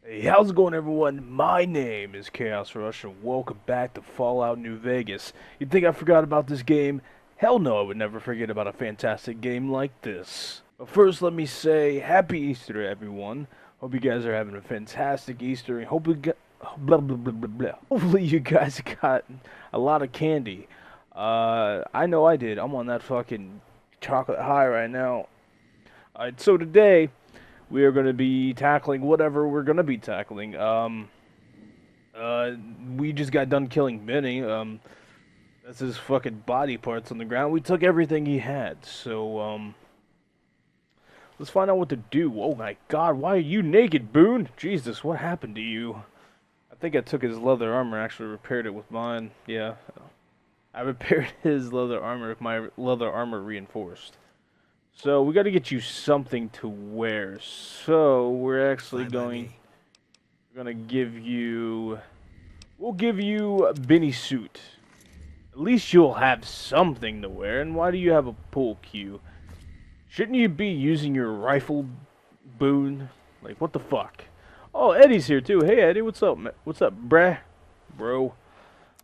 Hey, how's it going, everyone? My name is Chaos Rush, and welcome back to Fallout New Vegas. You think I forgot about this game? Hell no, I would never forget about a fantastic game like this. But first, let me say Happy Easter to everyone. Hope you guys are having a fantastic Easter, and blah, blah, blah, blah, blah. Hopefully you guys got a lot of candy. I know I did. I'm on that fucking chocolate high right now. Alright, so today we are going to be tackling whatever we're going to be tackling. We just got done killing Benny. That's his fucking body parts on the ground. We took everything he had, so, let's find out what to do. Oh my god, why are you naked, Boone? Jesus, what happened to you? I think I took his leather armor and actually repaired it with mine. Yeah, I repaired his leather armor with my leather armor reinforced. So we got to get you something to wear. So we're actually gonna give you. We'll give you a Benny suit. At least you'll have something to wear. And why do you have a pool cue? Shouldn't you be using your rifle, Boone? Like what the fuck? Oh, Eddie's here too. Hey Eddie, what's up, man? What's up, bruh? Bro.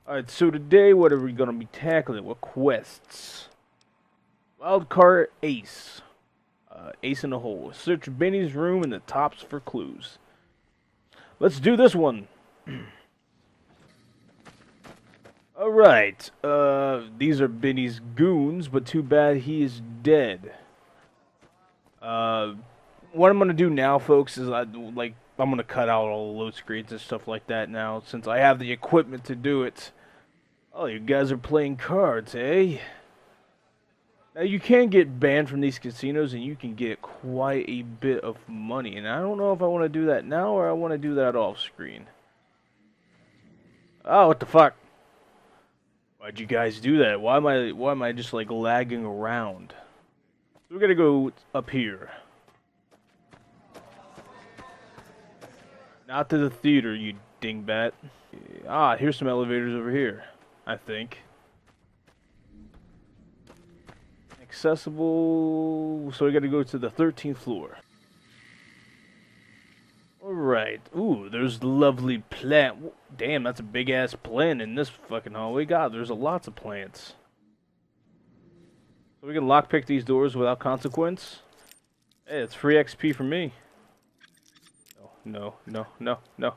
Alright, so today what are we gonna be tackling? What quests? Wildcard Ace. Ace in the hole. Search Benny's room and the tops for clues. Let's do this one. Alright. These are Benny's goons, but too bad he is dead. What I'm gonna do now, folks, is I'm gonna cut out all the load screens and stuff like that now, since I have the equipment to do it. Oh, you guys are playing cards, eh? Now, you can get banned from these casinos, and you can get quite a bit of money. And I don't know if I want to do that now, or I want to do that off screen. Oh, what the fuck? Why'd you guys do that? Why am I just, like, lagging around? So we're gonna go up here. Not to the theater, you dingbat. Ah, here's some elevators over here, I think. Accessible, so we gotta go to the 13th floor. Alright, ooh, there's lovely plant. Damn, that's a big ass plant in this fucking hallway. God, there's lots of plants. So we can lockpick these doors without consequence. Hey, it's free XP for me. No, no, no, no, no.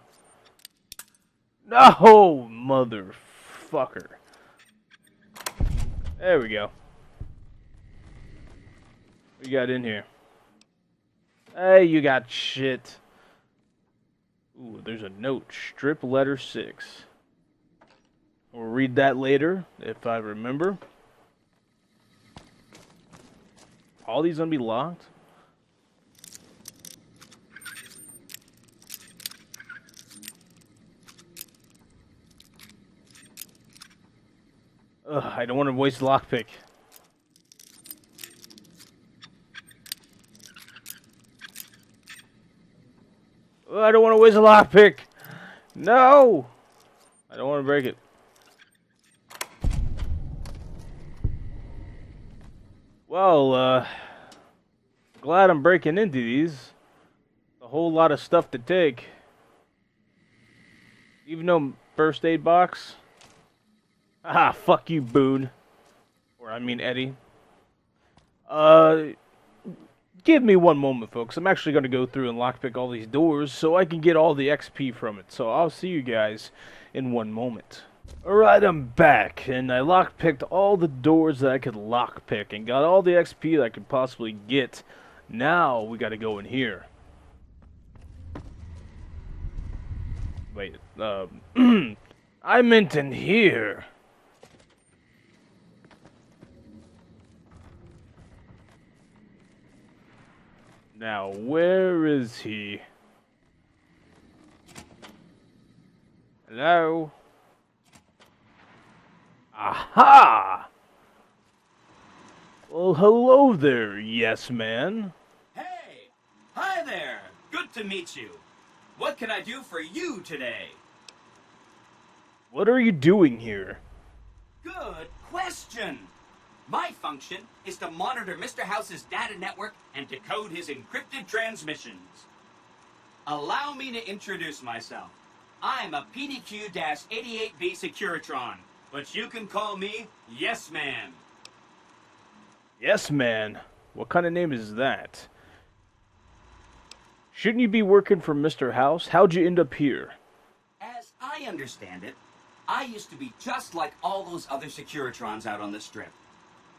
No, motherfucker. There we go. What you got in here? Hey, you got shit. Ooh, there's a note. Strip letter 6. We'll read that later, if I remember. All these gonna be locked? Ugh, I don't want to waste lockpick. I don't want to waste a lockpick. No! I don't want to break it. Well, glad I'm breaking into these. A whole lot of stuff to take. Even though first aid box. Ah, fuck you, Boone. Or I mean Eddie. Give me one moment, folks. I'm actually going to go through and lockpick all these doors so I can get all the XP from it. So I'll see you guys in one moment. Alright, I'm back, and I lockpicked all the doors that I could lockpick and got all the XP that I could possibly get. Now we got to go in here. Wait, I meant in here. Now, where is he? Hello? Aha! Well, hello there, yes man. Hey! Hi there! Good to meet you. What can I do for you today? What are you doing here? Good question! My function is to monitor Mr. House's data network and decode his encrypted transmissions. Allow me to introduce myself. I'm a PDQ-88B Securitron, but you can call me Yes Man. Yes, man. What kind of name is that? Shouldn't you be working for Mr. House? How'd you end up here? As I understand it, I used to be just like all those other Securitrons out on the strip.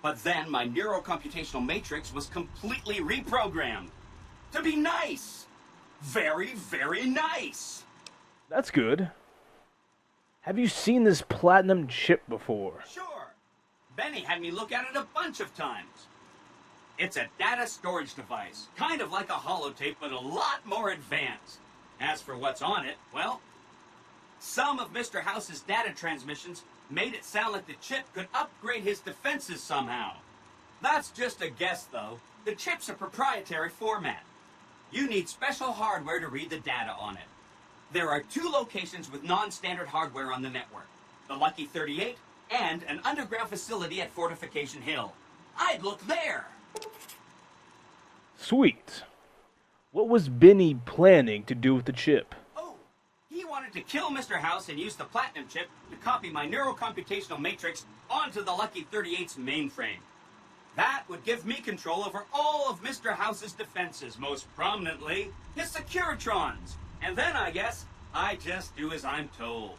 But then my neurocomputational matrix was completely reprogrammed. To be nice! Very, very nice! That's good. Have you seen this platinum chip before? Sure. Benny had me look at it a bunch of times. It's a data storage device, kind of like a holotape, but a lot more advanced. As for what's on it, well, some of Mr. House's data transmissions made it sound like the chip could upgrade his defenses somehow. That's just a guess, though. The chip's a proprietary format. You need special hardware to read the data on it. There are 2 locations with non-standard hardware on the network. The Lucky 38 and an underground facility at Fortification Hill. I'd look there! Sweet. What was Benny planning to do with the chip? Oh, he wanted to kill Mr. House and use the platinum chip to copy my neurocomputational matrix onto the Lucky 38's mainframe. That would give me control over all of Mr. House's defenses, most prominently his Securitrons. And then, I guess, I just do as I'm told.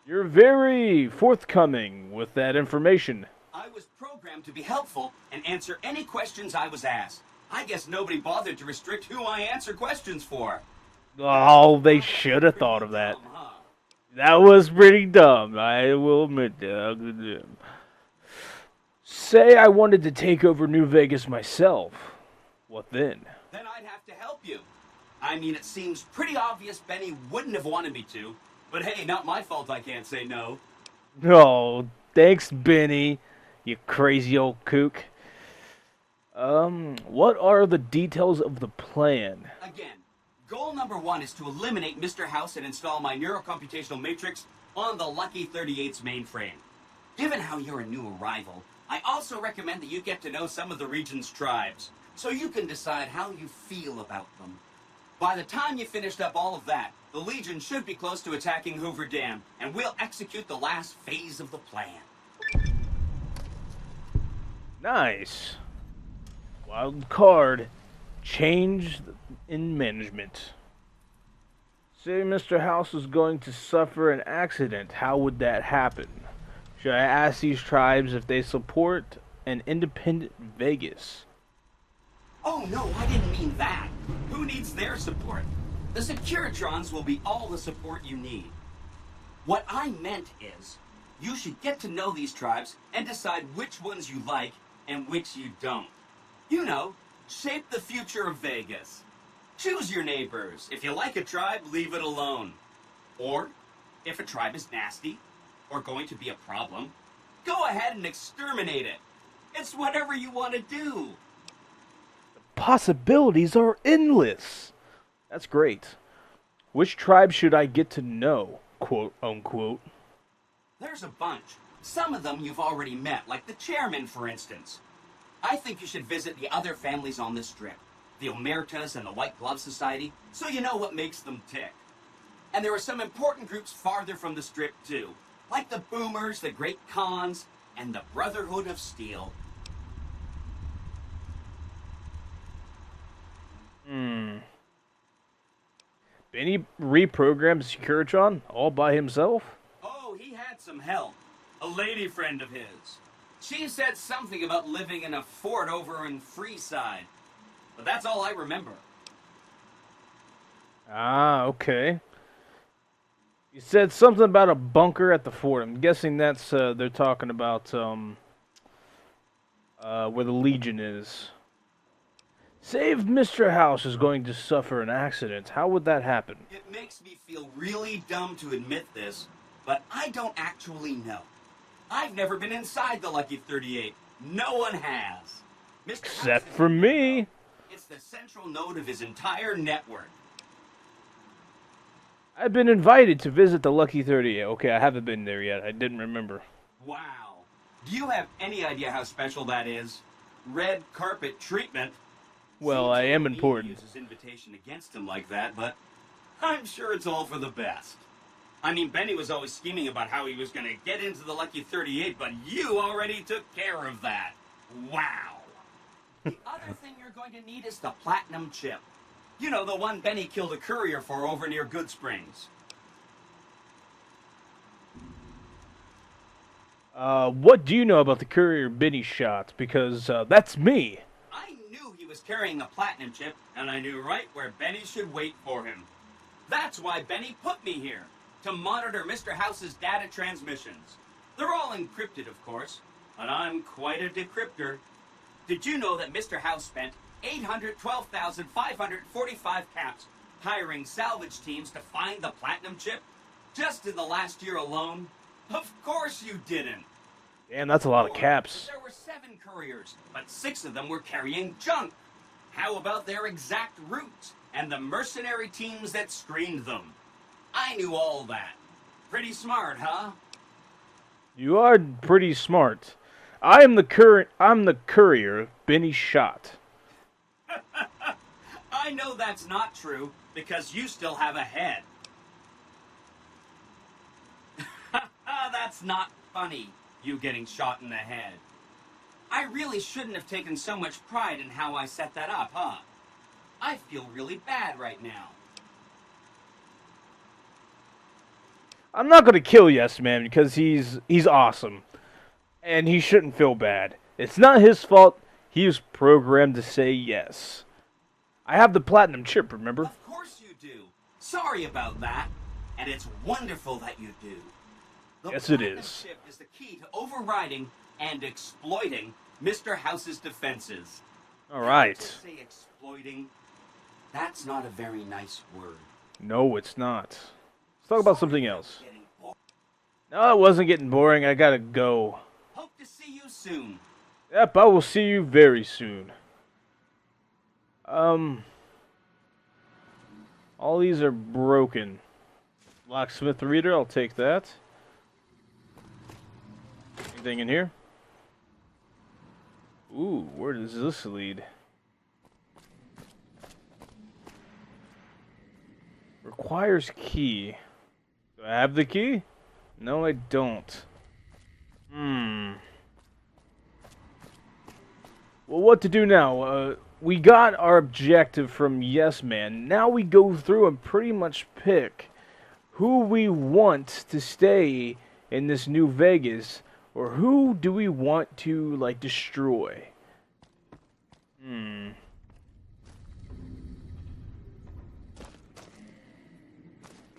You're very forthcoming with that information. I was programmed to be helpful and answer any questions I was asked. I guess nobody bothered to restrict who I answer questions for. Oh, they should have thought of that. Dumb, huh? That was pretty dumb. I will admit that. Say I wanted to take over New Vegas myself. What then? Then I'd have to help you. I mean, it seems pretty obvious Benny wouldn't have wanted me to. But hey, not my fault I can't say no. Oh, thanks, Benny. You crazy old kook. What are the details of the plan? Again, goal number 1 is to eliminate Mr. House and install my neurocomputational matrix on the Lucky 38's mainframe. Given how you're a new arrival, I also recommend that you get to know some of the region's tribes, so you can decide how you feel about them. By the time you finished up all of that, the Legion should be close to attacking Hoover Dam, and we'll execute the last phase of the plan. Nice. Wild card. Change in management. Say Mr. House is going to suffer an accident. How would that happen? Should I ask these tribes if they support an independent Vegas? Oh no, I didn't mean that. Who needs their support? The Securitrons will be all the support you need. What I meant is, you should get to know these tribes and decide which ones you like and which you don't. You know, shape the future of Vegas. Choose your neighbors. If you like a tribe, leave it alone. Or, if a tribe is nasty, or going to be a problem, go ahead and exterminate it. It's whatever you want to do. Possibilities are endless. That's great. Which tribe should I get to know, quote unquote? There's a bunch. Some of them you've already met, like the chairman, for instance. I think you should visit the other families on this strip, the Omertas and the White Glove Society, so you know what makes them tick. And there are some important groups farther from the strip, too, like the Boomers, the Great Khans, and the Brotherhood of Steel. Benny reprogrammed Securitron all by himself? Oh, he had some help. A lady friend of his. She said something about living in a fort over in Freeside. But that's all I remember. Ah, okay. You said something about a bunker at the fort. I'm guessing that's, they're talking about, where the Legion is. Say if Mr. House is going to suffer an accident, how would that happen? It makes me feel really dumb to admit this, but I don't actually know. I've never been inside the Lucky 38. No one has. Mr. Except House for me. It's the central node of his entire network. I've been invited to visit the Lucky 38. Okay, I haven't been there yet. I didn't remember. Wow. Do you have any idea how special that is? Red carpet treatment. Well, Seems I a am little mean to important. use his invitation against him like that, but I'm sure it's all for the best. I mean, Benny was always scheming about how he was going to get into the Lucky 38, but you already took care of that. Wow. The other thing you're going to need is the platinum chip. You know, the one Benny killed a courier for over near Good Springs. What do you know about the courier Benny shot? Because, that's me. I knew he was carrying a platinum chip, and I knew right where Benny should wait for him. That's why Benny put me here, to monitor Mr. House's data transmissions. They're all encrypted, of course, and I'm quite a decryptor. Did you know that Mr. House spent 812,545 caps hiring salvage teams to find the platinum chip? Just in the last year alone? Of course you didn't. Damn, that's a lot of caps. There were 7 couriers, but 6 of them were carrying junk. How about their exact routes and the mercenary teams that screened them? I knew all that. Pretty smart, huh? You are pretty smart. I'm the courier Benny shot. I know that's not true, because you still have a head. That's not funny, you getting shot in the head. I really shouldn't have taken so much pride in how I set that up, huh? I feel really bad right now. I'm not gonna kill Yes Man because he's awesome. And he shouldn't feel bad. It's not his fault. He was programmed to say yes. I have the platinum chip, remember? Of course you do. Sorry about that. And it's wonderful that you do. The Yes, it platinum is. chip is the key to overriding and exploiting Mr. House's defenses. Alright. Just say exploiting. That's not a very nice word. No, it's not. Let's talk about something else. Getting bored. No, it wasn't getting boring. I gotta go. Hope to see you soon. Yep, I will see you very soon. All these are broken. Locksmith reader, I'll take that. Anything in here? Ooh, where does this lead? Requires key. Do I have the key? No, I don't. Well, what to do now? We got our objective from Yes Man. Now we go through and pretty much pick who we want to stay in this New Vegas, or who do we want to, like, destroy?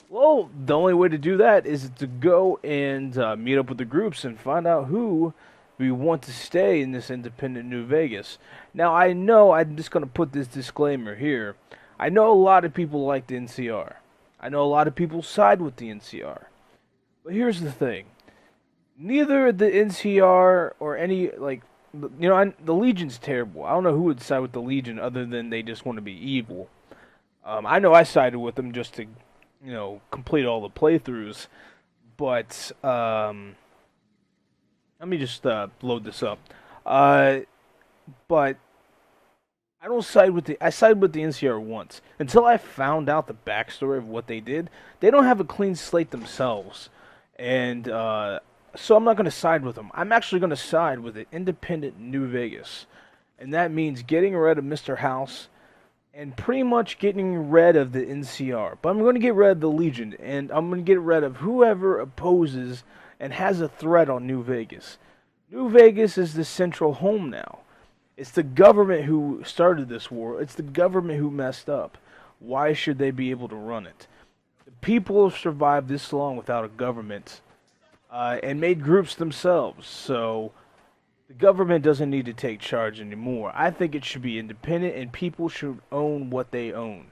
Well, the only way to do that is to go and meet up with the groups and find out who we want to stay in this independent New Vegas. Now, I know, I'm just going to put this disclaimer here. I know a lot of people like the NCR. I know a lot of people side with the NCR. But here's the thing. Neither the NCR or any, like, you know, the Legion's terrible. I don't know who would side with the Legion other than they just want to be evil. I know I sided with them just to, you know, complete all the playthroughs. But, let me just load this up. But I don't side with I sided with the NCR once. Until I found out the backstory of what they did, they don't have a clean slate themselves. And so I'm not going to side with them. I'm actually going to side with the independent New Vegas. And that means getting rid of Mr. House and pretty much getting rid of the NCR. But I'm going to get rid of the Legion, and I'm going to get rid of whoever opposes and has a threat on New Vegas. New Vegas is the central home now. It's the government who started this war. It's the government who messed up. Why should they be able to run it? The people have survived this long without a government and made groups themselves. So the government doesn't need to take charge anymore. I think it should be independent and people should own what they own.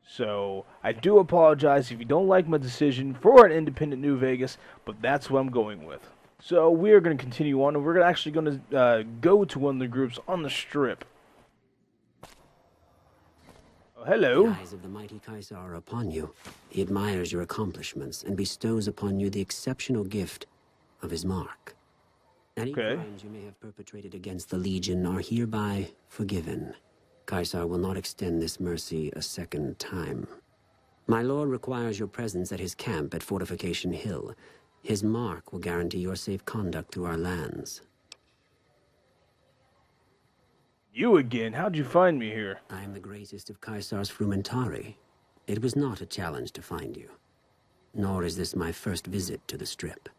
So I do apologize if you don't like my decision for an independent New Vegas, but that's what I'm going with. So we are going to continue on, and we're actually going to go to one of the groups on the strip. Oh, hello. The eyes of the mighty Kaiser are upon you. He admires your accomplishments and bestows upon you the exceptional gift of his mark. Any crimes you may have perpetrated against the Legion are hereby forgiven. Caesar will not extend this mercy a second time. My lord requires your presence at his camp at Fortification Hill. His mark will guarantee your safe conduct through our lands. You again? How'd you find me here? I am the greatest of Caesar's frumentari. It was not a challenge to find you. Nor is this my first visit to the Strip.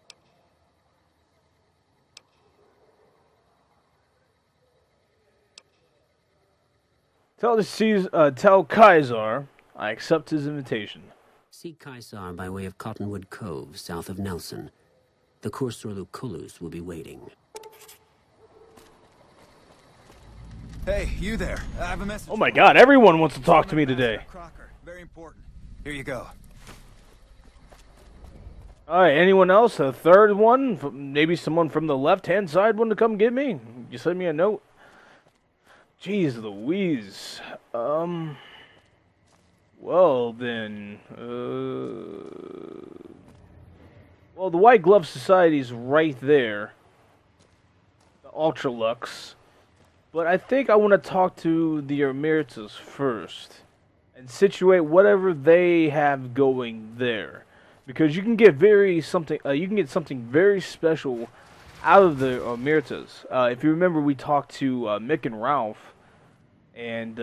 Tell Caesar I accept his invitation. Seek Caesar by way of Cottonwood Cove, south of Nelson. The Cursor Lucullus will be waiting. Hey, you there. I have a message. Oh my god, everyone wants to talk to me today. Crocker. Very important. Here you go. Alright, anyone else? A third one? Maybe someone from the left-hand side want to come get me? You send me a note? Jeez Louise. Well then, well, the White Glove Society's right there. The Ultralux. But I think I want to talk to the Emeritus first. And situate whatever they have going there. Because you can get something very special out of the Emeritus. If you remember, we talked to Mick and Ralph. And,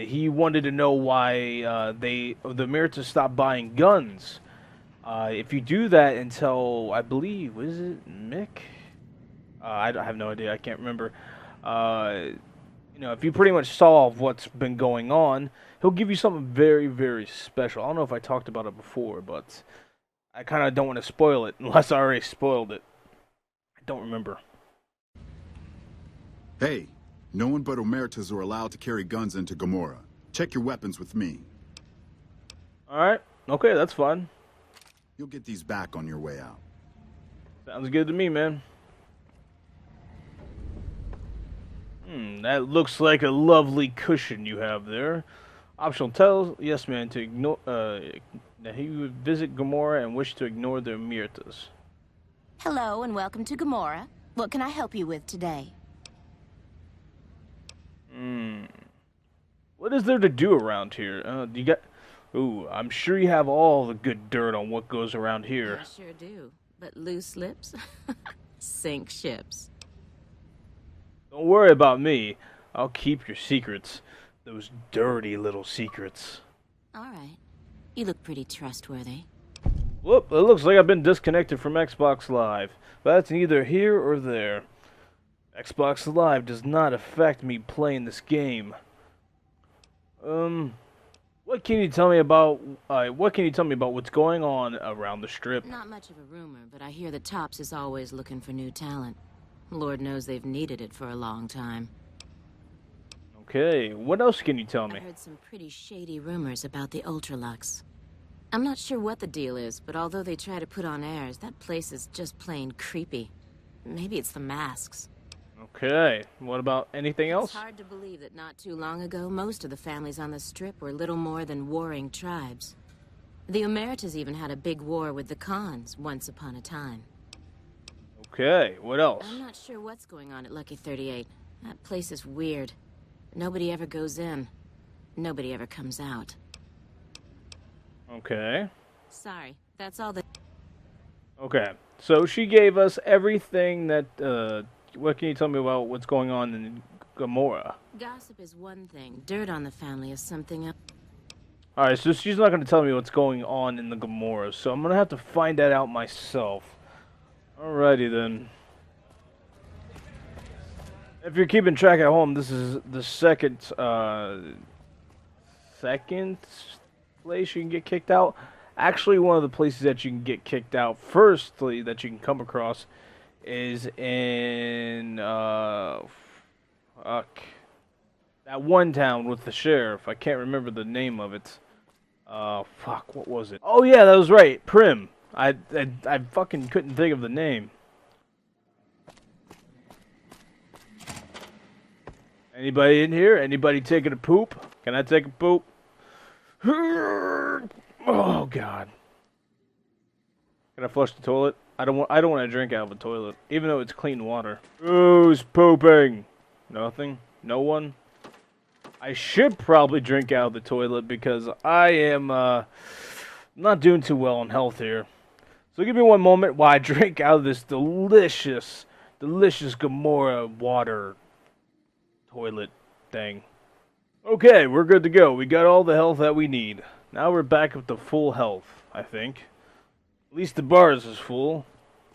he wanted to know why the Emeritus stopped buying guns. If you do that until, I believe, was it Mick? I have no idea. I can't remember. You know, if you pretty much solve what's been going on, he'll give you something very, very special. I don't know if I talked about it before, but I kind of don't want to spoil it unless I already spoiled it. I don't remember. Hey, no one but Emeritus are allowed to carry guns into Gomorrah. Check your weapons with me. Alright, okay, that's fine. You'll get these back on your way out. Sounds good to me, man. That looks like a lovely cushion you have there. Optional tells, yes man, to ignore, that he would visit Gomorrah and wish to ignore the Emeritus. Hello and welcome to Gomorrah. What can I help you with today? What is there to do around here? Do you got... Ooh, I'm sure you have all the good dirt on what goes around here. I sure do. But loose lips sink ships. Don't worry about me. I'll keep your secrets. Those dirty little secrets. Alright. You look pretty trustworthy. Whoop, it looks like I've been disconnected from Xbox Live. But that's neither here or there. Xbox Live does not affect me playing this game. What can you tell me about what's going on around the Strip? Not much of a rumor, but I hear the Tops is always looking for new talent. Lord knows they've needed it for a long time. Okay, what else can you tell me? I heard some pretty shady rumors about the Ultralux. I'm not sure what the deal is, but although they try to put on airs, that place is just plain creepy. Maybe it's the masks. Okay, what about anything else? It's hard to believe that not too long ago, most of the families on the Strip were little more than warring tribes. The Emeritus even had a big war with the Khans once upon a time. Okay, what else? I'm not sure what's going on at Lucky 38. That place is weird. Nobody ever goes in. Nobody ever comes out. Okay. Sorry, that's all that... Okay, so she gave us everything that, what can you tell me about what's going on in Gomorrah? Gossip is one thing. Dirt on the family is something else. Alright, so she's not going to tell me what's going on in the Gomorrah, so I'm going to have to find that out myself. Alrighty then. If you're keeping track at home, this is the second place you can get kicked out. Actually, one of the places that you can get kicked out, firstly, that you can come across, is in, fuck. That one town with the sheriff. I can't remember the name of it. Fuck, what was it? Oh yeah, that was right, Prim. I fucking couldn't think of the name. Anybody in here? Anybody taking a poop? Can I take a poop? Oh god. Can I flush the toilet? I don't want to drink out of a toilet, even though it's clean water. Who's pooping? Nothing? No one? I should probably drink out of the toilet because I am not doing too well in health here. So give me one moment while I drink out of this delicious Gamora water toilet thing. Okay, we're good to go. We got all the health that we need. Now we're back up to full health, I think. At least the bars is full.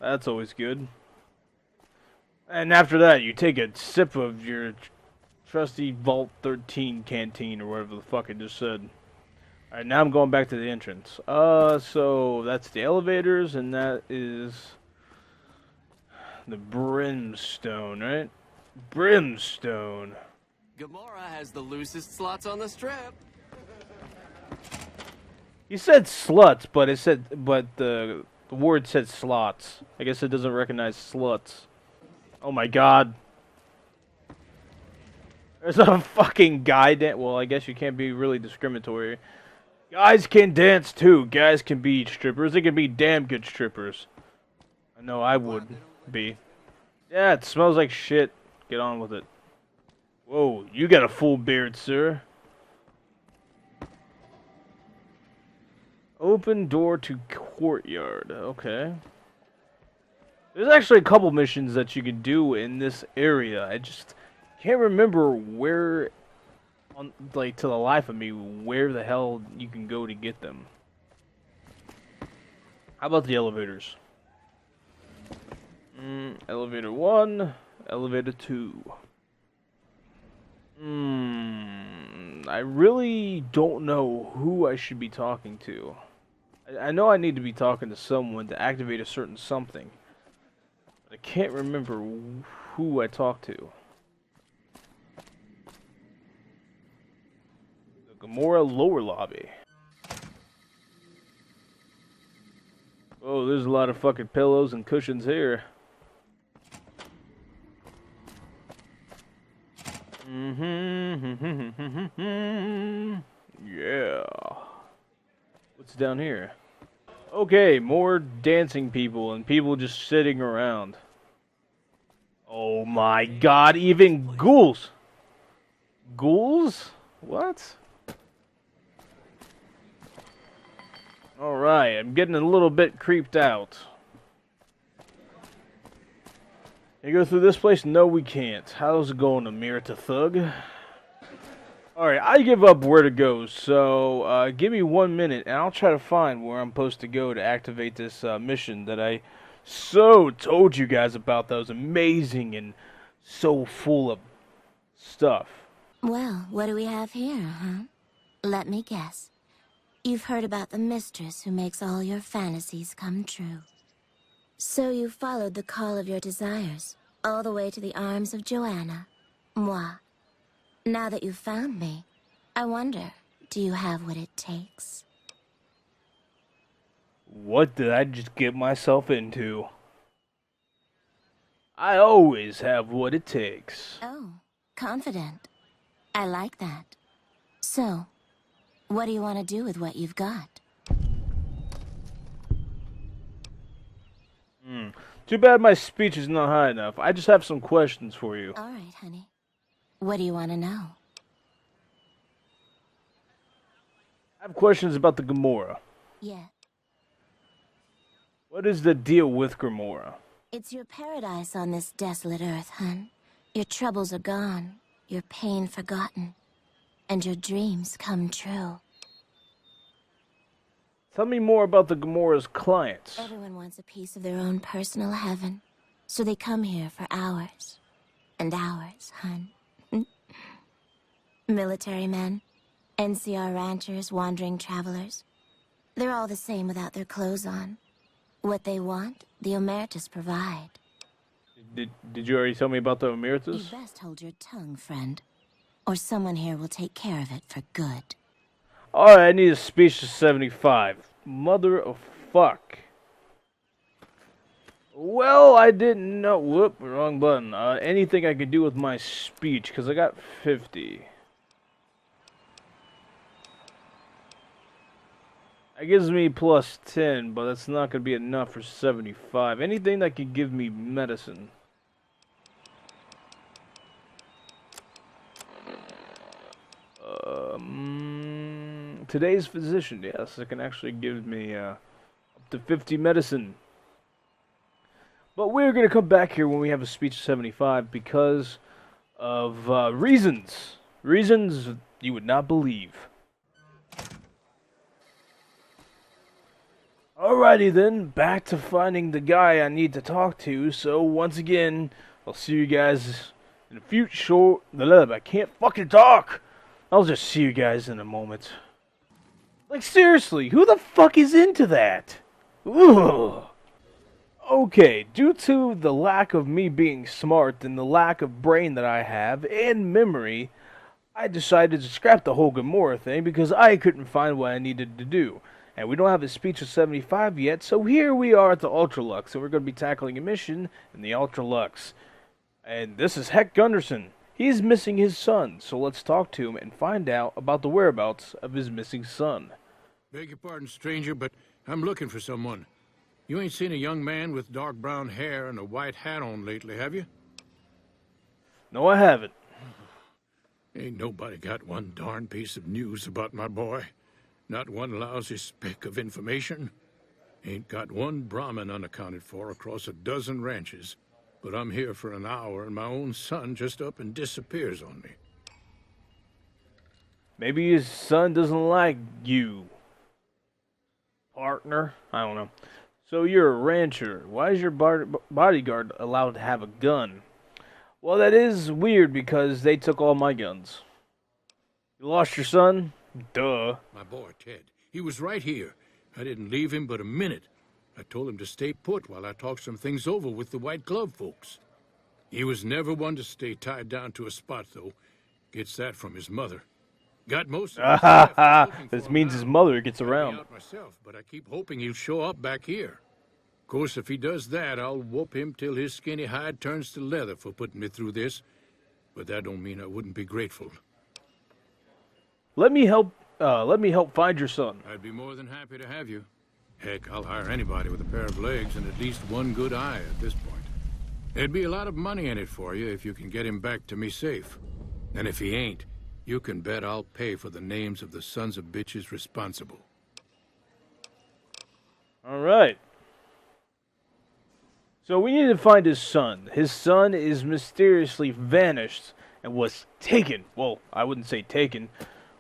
That's always good. And after that, you take a sip of your trusty Vault 13 canteen or whatever the fuck I just said. Alright, now I'm going back to the entrance. So that's the elevators, and that is the brimstone, right? Brimstone. Gamora has the loosest slots on the strip. He said sluts, but the word said slots. I guess it doesn't recognize sluts. Oh my god. There's a fucking guy well, I guess you can't be really discriminatory. Guys can dance too. Guys can be strippers. They can be damn good strippers. I know I would be. Yeah, it smells like shit. Get on with it. Whoa, you got a full beard, sir. Open door to courtyard. Okay. There's actually a couple missions that you can do in this area. I just can't remember where, to the life of me, where the hell you can go to get them. How about the elevators? Elevator 1, elevator 2. I really don't know who I should be talking to. I know I need to be talking to someone to activate a certain something. But I can't remember who I talked to. The Gamora lower lobby. Oh, there's a lot of fucking pillows and cushions here. Yeah. What's down here? Okay, more dancing people and people just sitting around. Oh my god, even ghouls! Ghouls? What? Alright, I'm getting a little bit creeped out. Can you go through this place? No, we can't. How's it going, Amir to Thug? Alright, I give up where to go, so give me 1 minute and I'll try to find where I'm supposed to go to activate this mission that I so told you guys about that was amazing and so full of stuff. Well, what do we have here, huh? Let me guess. You've heard about the mistress who makes all your fantasies come true. So you followed the call of your desires, all the way to the arms of Joanna, moi. Now that you've found me, I wonder, do you have what it takes? What did I just get myself into? I always have what it takes. Oh, confident. I like that. So, what do you want to do with what you've got? Too bad my speech is not high enough. I just have some questions for you. All right, honey. What do you want to know? I have questions about the Gamora. Yeah. What is the deal with Gamora? It's your paradise on this desolate earth, hun. Your troubles are gone, your pain forgotten, and your dreams come true. Tell me more about the Gamora's clients. Everyone wants a piece of their own personal heaven, so they come here for hours and hours, hun. Military men, NCR ranchers, wandering travelers. They're all the same without their clothes on. What they want, the Omertas provide. Did you already tell me about the You Emeritus? best hold your tongue, friend, or someone here will take care of it for good. Alright, I need a speech to 75. Mother of fuck. Well, I didn't know. Whoop, wrong button. Anything I could do with my speech, because I got 50. That gives me plus 10, but that's not going to be enough for 75. Anything that could give me medicine. today's physician. Yes, it can actually give me up to 50 medicine. But we're going to come back here when we have a speech of 75 because of reasons. Reasons you would not believe. Alrighty then, back to finding the guy I need to talk to. So once again, I'll see you guys in a future. I can't fucking talk. I'll just see you guys in a moment. Like seriously, who the fuck is into that? Ugh. Okay, due to the lack of me being smart and the lack of brain that I have and memory, I decided to scrap the whole Gomorrah thing because I couldn't find what I needed to do. And we don't have a speech of 75 yet, so here we are at the Ultralux, and we're going to be tackling a mission in the Ultralux. And this is Heck Gunderson. He's missing his son, so let's talk to him and find out about the whereabouts of his missing son. Beg your pardon, stranger, but I'm looking for someone. You ain't seen a young man with dark brown hair and a white hat on lately, have you? No, I haven't. Ain't nobody got one darn piece of news about my boy. Not one lousy speck of information. Ain't got one Brahmin unaccounted for across a dozen ranches. But I'm here for an hour and my own son just up and disappears on me. Maybe his son doesn't like you. Partner? I don't know. So you're a rancher. Why is your bodyguard allowed to have a gun? Well, that is weird because they took all my guns. You lost your son? Duh. My boy, Ted. He was right here. I didn't leave him but a minute. I told him to stay put while I talked some things over with the White Glove folks. He was never one to stay tied down to a spot, though. Gets that from his mother. Got most of his stuff. This means his mother gets around. Out myself, but I keep hoping he'll show up back here. Of course, if he does that, I'll whoop him till his skinny hide turns to leather for putting me through this. But that don't mean I wouldn't be grateful. Let me help find your son. I'd be more than happy to have you. Heck, I'll hire anybody with a pair of legs and at least one good eye at this point. There'd be a lot of money in it for you if you can get him back to me safe. And if he ain't, you can bet I'll pay for the names of the sons of bitches responsible. Alright. So we need to find his son. His son is mysteriously vanished and was taken. Well, I wouldn't say taken.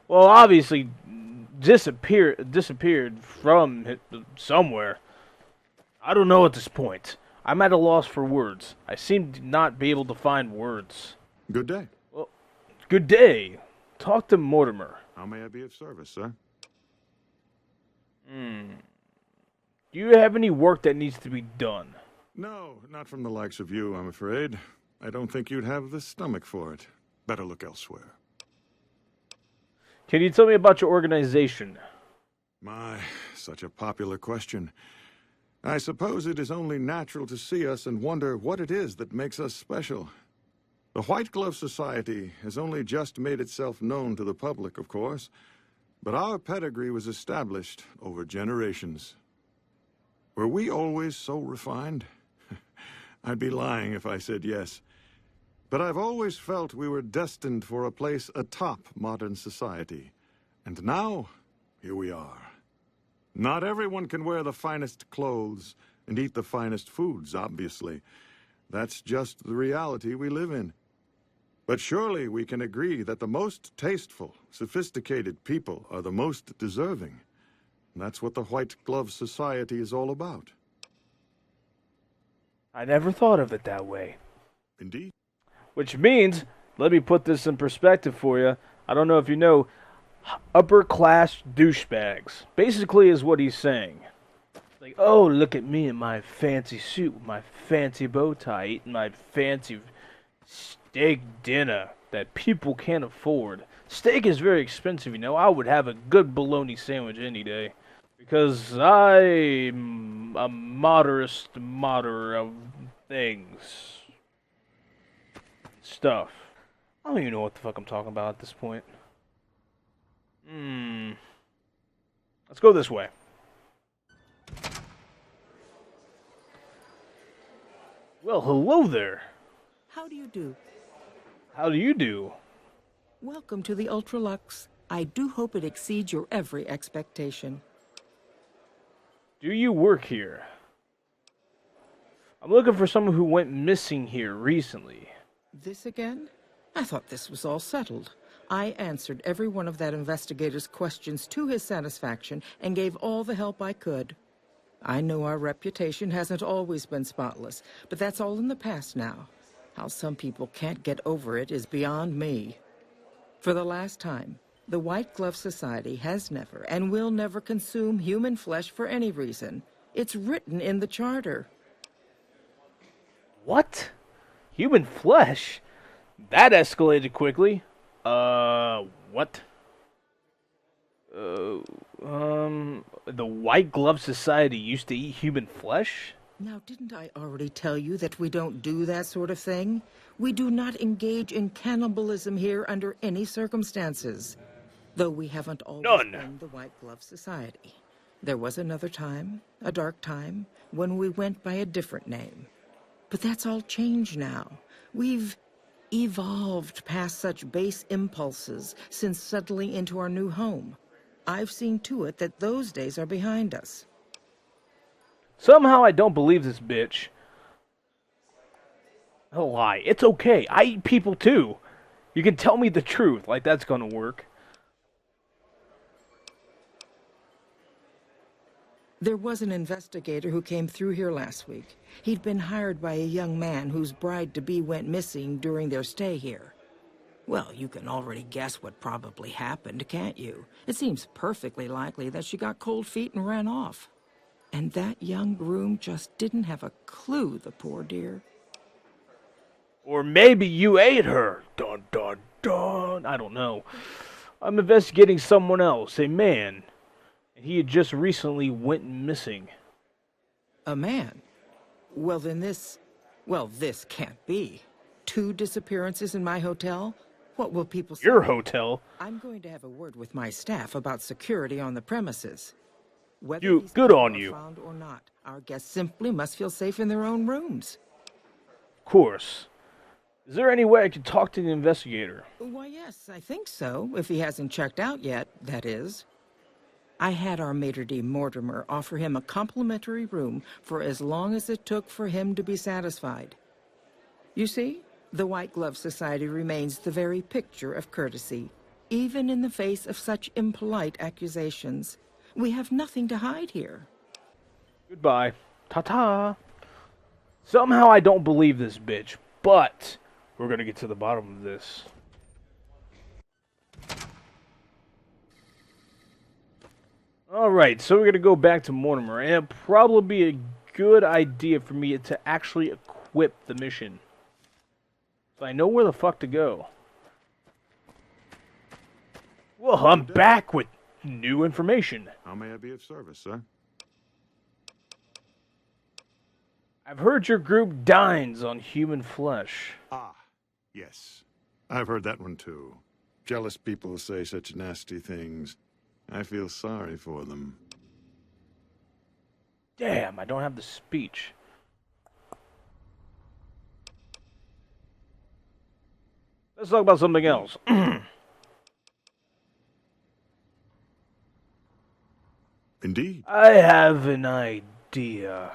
Well, obviously disappeared from somewhere. I don't know at this point. I'm at a loss for words. I seem to not be able to find words. Good day. Well, good day. Talk to Mortimer. How may I be of service, sir? Do you have any work that needs to be done? No, not from the likes of you, I'm afraid. I don't think you'd have the stomach for it. Better look elsewhere. Can you tell me about your organization? My, such a popular question. I suppose it is only natural to see us and wonder what it is that makes us special. The White Glove Society has only just made itself known to the public, of course, but our pedigree was established over generations. Were we always so refined? I'd be lying if I said yes. But I've always felt we were destined for a place atop modern society. And now, here we are. Not everyone can wear the finest clothes and eat the finest foods, obviously. That's just the reality we live in. But surely we can agree that the most tasteful, sophisticated people are the most deserving. And that's what the White Glove Society is all about. I never thought of it that way. Indeed. Which means, let me put this in perspective for you. I don't know if you know, upper class douchebags. Basically is what he's saying. Like, oh, look at me in my fancy suit, with my fancy bow tie, eating my fancy steak dinner that people can't afford. Steak is very expensive, you know. I would have a good bologna sandwich any day. Because I'm a moderate of things. Stuff. I don't even know what the fuck I'm talking about at this point. Let's go this way. Well, hello there. How do you do? How do you do? Welcome to the Ultralux. I do hope it exceeds your every expectation. Do you work here? I'm looking for someone who went missing here recently. This again? I thought this was all settled. I answered every one of that investigator's questions to his satisfaction and gave all the help I could. I know our reputation hasn't always been spotless, but that's all in the past now. How some people can't get over it is beyond me. For the last time, the White Glove Society has never and will never consume human flesh for any reason. It's written in the charter. What? Human flesh? That escalated quickly. What? The White Glove Society used to eat human flesh? Now, didn't I already tell you that we don't do that sort of thing? We do not engage in cannibalism here under any circumstances. Though we haven't always been the White Glove Society. There was another time, a dark time, when we went by a different name. But that's all changed now. We've evolved past such base impulses since settling into our new home. I've seen to it that those days are behind us. Somehow I don't believe this bitch. A lie. It's okay. I eat people too. You can tell me the truth, like that's gonna work. There was an investigator who came through here last week. He'd been hired by a young man whose bride-to-be went missing during their stay here. Well, you can already guess what probably happened, can't you? It seems perfectly likely that she got cold feet and ran off. And that young groom just didn't have a clue, the poor dear. Or maybe you ate her. Dun, dun, dun. I don't know. I'm investigating someone else, a man. And he had just recently went missing. A man? Well, then this can't be. 2 disappearances in my hotel? What will people say? Your hotel? I'm going to have a word with my staff about security on the premises. Whether You, these good people on are you. found or not, our guests simply must feel safe in their own rooms. Of course. Is there any way I could talk to the investigator? Why, yes, I think so. If he hasn't checked out yet, that is. I had our maitre d' Mortimer offer him a complimentary room for as long as it took for him to be satisfied. You see, the White Glove Society remains the very picture of courtesy, even in the face of such impolite accusations. We have nothing to hide here. Goodbye. Ta-ta. Somehow I don't believe this bitch, but we're gonna get to the bottom of this. Alright, so we're gonna go back to Mortimer, and it'd probably be a good idea for me to actually equip the mission. So I know where the fuck to go. Well, I'm back with new information. How may I be of service, sir? I've heard your group dines on human flesh. Ah, yes. I've heard that one too. Jealous people say such nasty things. I feel sorry for them. Damn, I don't have the speech. Let's talk about something else. Indeed. I have an idea.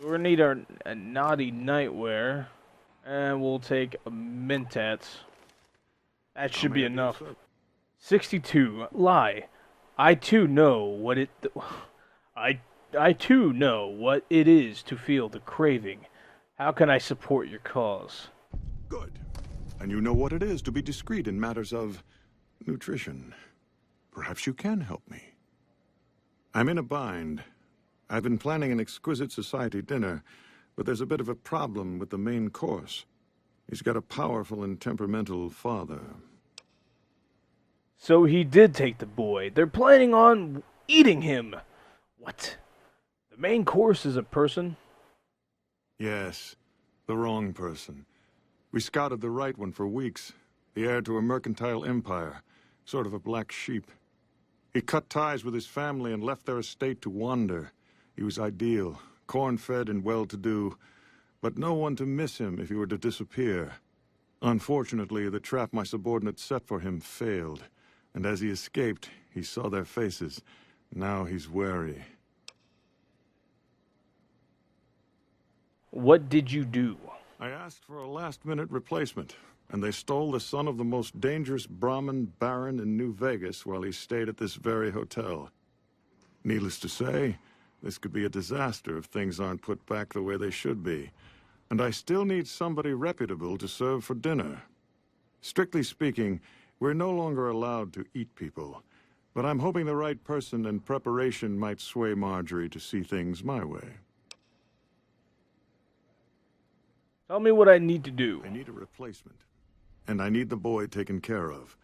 We're gonna need our naughty nightwear, and we'll take a Mentats. That should be enough. 62. Lie. I too know what it. I too know what it is to feel the craving. How can I support your cause? Good. And you know what it is to be discreet in matters of nutrition. Perhaps you can help me. I'm in a bind. I've been planning an exquisite society dinner, but there's a bit of a problem with the main course. He's got a powerful and temperamental father. So he did take the boy. They're planning on eating him. What? The main course is a person? Yes, the wrong person. We scouted the right one for weeks. The heir to a mercantile empire, sort of a black sheep. He cut ties with his family and left their estate to wander. He was ideal, corn-fed and well-to-do, but no one to miss him if he were to disappear. Unfortunately, the trap my subordinates set for him failed. And as he escaped, he saw their faces. Now he's wary. What did you do? I asked for a last-minute replacement, and they stole the son of the most dangerous Brahmin baron in New Vegas while he stayed at this very hotel. Needless to say, this could be a disaster if things aren't put back the way they should be. And I still need somebody reputable to serve for dinner. Strictly speaking, we're no longer allowed to eat people, but I'm hoping the right person and preparation might sway Marjorie to see things my way. Tell me what I need to do. I need a replacement, and I need the boy taken care of.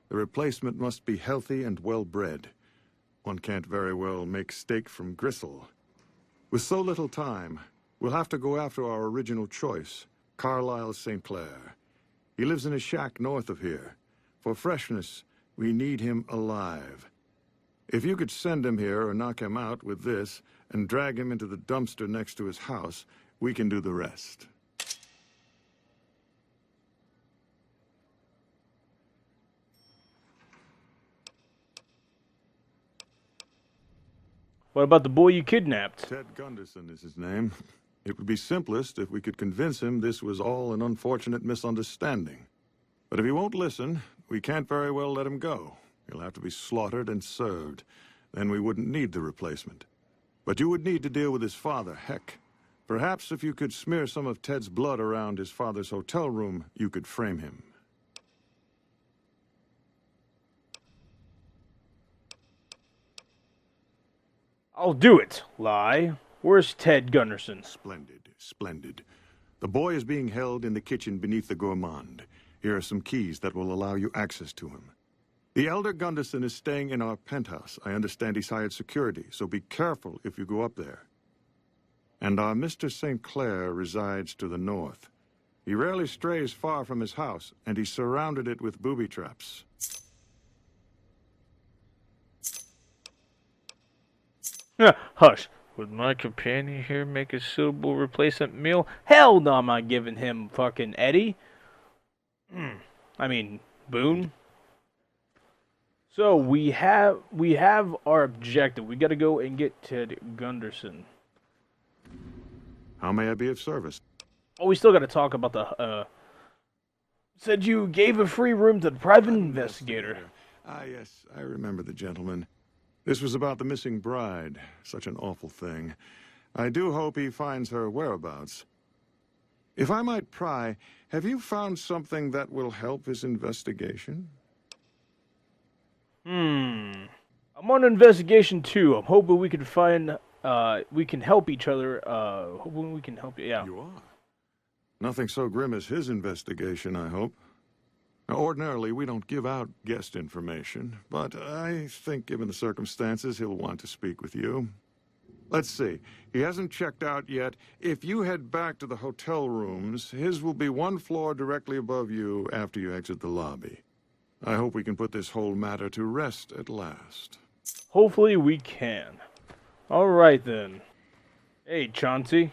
The replacement must be healthy and well-bred. One can't very well make steak from gristle. With so little time, we'll have to go after our original choice, Carlisle St. Clair. He lives in a shack north of here. For freshness, we need him alive. If you could send him here or knock him out with this and drag him into the dumpster next to his house, we can do the rest. What about the boy you kidnapped? Ted Gunderson is his name. It would be simplest if we could convince him this was all an unfortunate misunderstanding. But if he won't listen, we can't very well let him go. He'll have to be slaughtered and served. Then we wouldn't need the replacement. But you would need to deal with his father, Heck. Perhaps if you could smear some of Ted's blood around his father's hotel room, you could frame him. I'll do it, Lie. Where's Ted Gunderson? Splendid, splendid. The boy is being held in the kitchen beneath the gourmand. Here are some keys that will allow you access to him. The elder Gunderson is staying in our penthouse. I understand he's hired security, so be careful if you go up there. And our Mr. St. Clair resides to the north. He rarely strays far from his house, and he's surrounded it with booby traps. Hush. Would my companion here make a suitable replacement meal? Hell no, I'm not giving him fucking Eddie. I mean, Boone. So we have our objective. We got to go and get Ted Gunderson. How may I be of service? Oh, we still got to talk about the. Said you gave a free room to the private investigator. Ah, yes, I remember the gentleman. This was about the missing bride. Such an awful thing. I do hope he finds her whereabouts. If I might pry, have you found something that will help his investigation? I'm on investigation too. I'm hoping we can find, we can help each other. Hoping we can help you. Yeah. You are. Nothing so grim as his investigation, I hope. Now, ordinarily, we don't give out guest information, but I think given the circumstances, he'll want to speak with you. Let's see. He hasn't checked out yet. If you head back to the hotel rooms, his will be one floor directly above you after you exit the lobby. I hope we can put this whole matter to rest at last. Hopefully we can. All right then. Hey, Chauncey.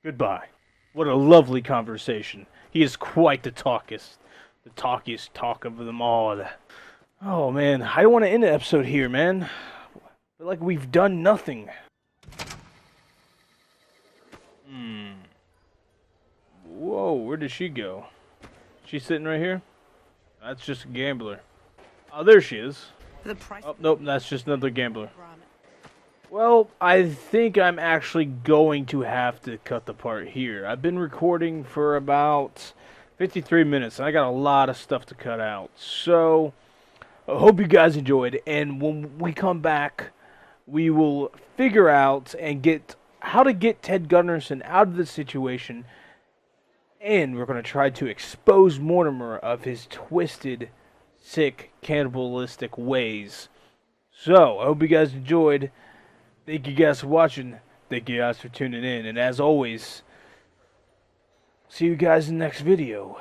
Goodbye. What a lovely conversation. He is quite the talkiest talk of them all. Oh man, I don't want to end the episode here, man. I feel like we've done nothing. Whoa, where did she go? She's sitting right here? That's just a gambler. Oh, there she is. Oh, nope, that's just another gambler. Well, I think I'm actually going to have to cut the part here. I've been recording for about 53 minutes, and I got a lot of stuff to cut out. So, I hope you guys enjoyed, and when we come back, we will figure out and get how to get Ted Gunderson out of this situation, and we're going to try to expose Mortimer of his twisted, sick, cannibalistic ways. So, I hope you guys enjoyed. Thank you guys for watching. Thank you guys for tuning in. And as always, see you guys in the next video.